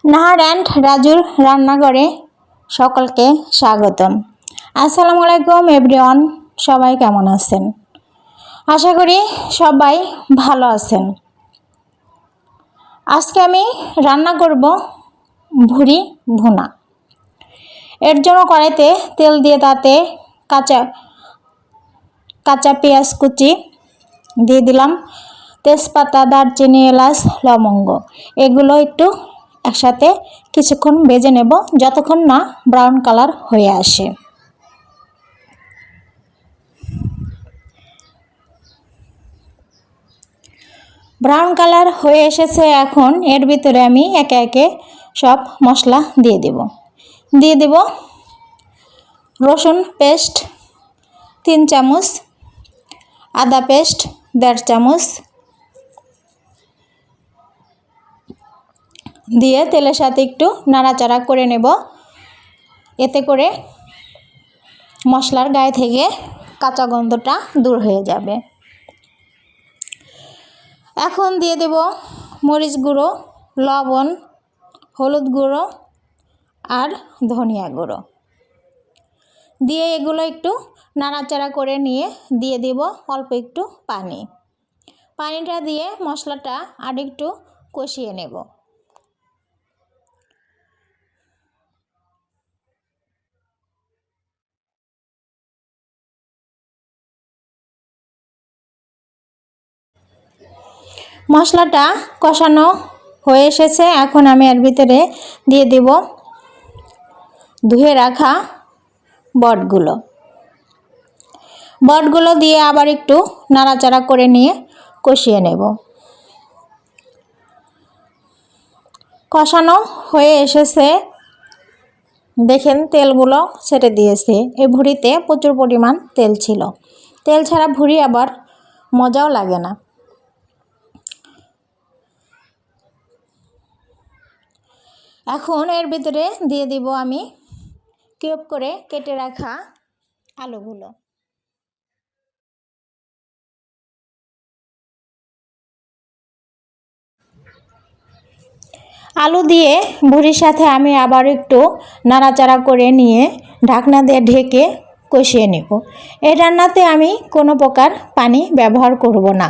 Nahar and রাজুর রান্নাঘরে সকলকে স্বাগতম। আসসালামু আলাইকুম এভরিওয়ান, সবাই কেমন আছেন? আশা করি সবাই ভালো আছেন। আজকে আমি রান্না করব ভুড়ি ভুনা। এর জন্য কড়াইতে তেল দিয়ে তাতে কাঁচা পেঁয়াজ কুচি দিয়ে দিলাম, তেজপাতা, দারচিনি, এলাচ, লবঙ্গ এগুলো একটু একসাথে কিছুক্ষণ ভেজে নেব যতক্ষণ না ব্রাউন কালার হয়ে আসে। ব্রাউন কালার হয়ে এসেছে। এখন এর ভিতরে আমি একে একে সব মশলা দিয়ে দেব। রসুন পেস্ট 3 চামচ, আদা পেস্ট 1.5 চামচ দিয়ে তেলের সাথে একটু নাড়াচাড়া করে নেব। এতে করে মশলার গায়ে থেকে কাঁচা গন্ধটা দূর হয়ে যাবে। এখন দিয়ে দেব মরিচ গুঁড়ো, লবণ, হলুদ গুঁড়ো আর ধনিয়া গুঁড়ো দিয়ে এগুলো একটু নাড়াচাড়া করে নিয়ে দিয়ে দেব অল্প একটু পানিটা দিয়ে মশলাটা আর একটু কষিয়ে নেব। মশলাটা কষানো হয়ে এসেছে। এখন আমি এর ভিতরে দিয়ে দেব ধুয়ে রাখা বটগুলো দিয়ে আবার একটু নাড়াচাড়া করে নিয়ে কষিয়ে নেব। কষানো হয়ে এসেছে, দেখেন তেলগুলো ছেড়ে দিয়েছে। এই ভুড়িতে প্রচুর পরিমাণ তেল ছিল। তেল ছাড়া ভুড়ি আবার মজাও লাগে না। এখন এর ভিতরে দিয়ে দিব আমি কিউব করে কেটে রাখা আলুগুলো। আলু দিয়ে ভুড়ির সাথে আমি আবার একটু নাড়াচাড়া করে নিয়ে ঢাকনা দিয়ে ঢেকে কষিয়ে নেব। এই রান্নাতে আমি কোনো প্রকার পানি ব্যবহার করব না,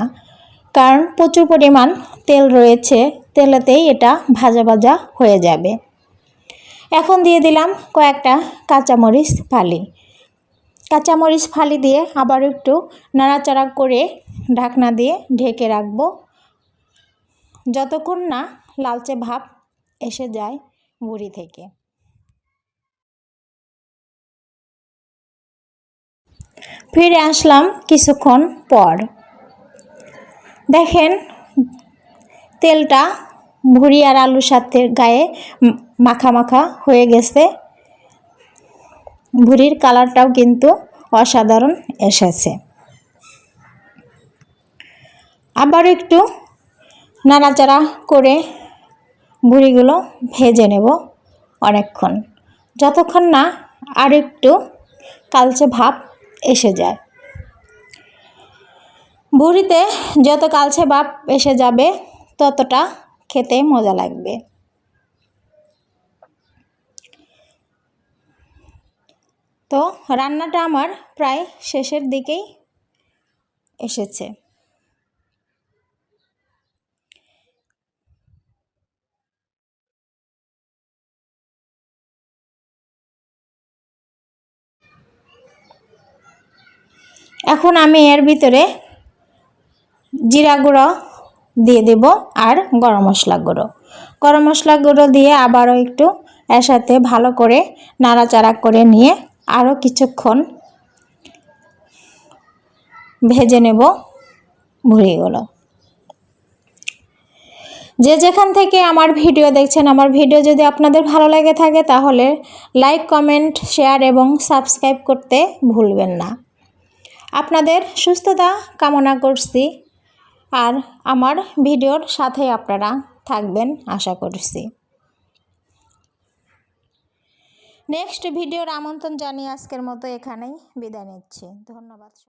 কারণ প্রচুর পরিমাণ তেল রয়েছে। তেলেতেই এটা ভাজা ভাজা হয়ে যাবে। এখন দিয়ে দিলাম কয়েকটা কাঁচামরিচ ফালি দিয়ে আবার একটু নাড়াচাড়া করে ঢাকনা দিয়ে ঢেকে রাখবো যতক্ষণ না লালচে ভাব এসে যায় ভুড়ি থেকে। ফিরে আসলাম কিছুক্ষণ পর। দেখেন তেলটা ভুড়ি আর আলুর সাথে গায়ে মাখা মাখা হয়ে গেছে। ভুড়ির কালারটাও কিন্তু অসাধারণ এসেছে। আবার একটু নাড়াচাড়া করে ভুড়িগুলো ভেজে নেব অনেকক্ষণ, যতক্ষণ না আর একটু কালচে ভাব এসে যায়। ভুড়িতে যত কালচে ভাব এসে যাবে ততটা খেতে মজা লাগবে। তো রান্নাটা আমার প্রায় শেষের দিকেই এসেছে। এখন আমি এর ভিতরে জিরা গুঁড়ো দিয়ে দেব আর গরম মশলা গুঁড়ো দিয়ে আবারও একটু এর সাথে ভালো করে নাড়াচাড়া করে নিয়ে আরও কিছুক্ষণ ভেজে নেব ভুড়িগুলো। যে যেখান থেকে আমার ভিডিও দেখছেন, আমার ভিডিও যদি আপনাদের ভালো লেগে থাকে তাহলে লাইক, কমেন্ট, শেয়ার এবং সাবস্ক্রাইব করতে ভুলবেন না। আপনাদের সুস্থতা কামনা করছি আর আমার ভিডিওর সাথে আপনারা থাকবেন আশা করছি। নেক্সট ভিডিওর আমন্ত্রণ জানিয়ে আজকের মতো এখানেই বিদায় নিচ্ছি। ধন্যবাদ।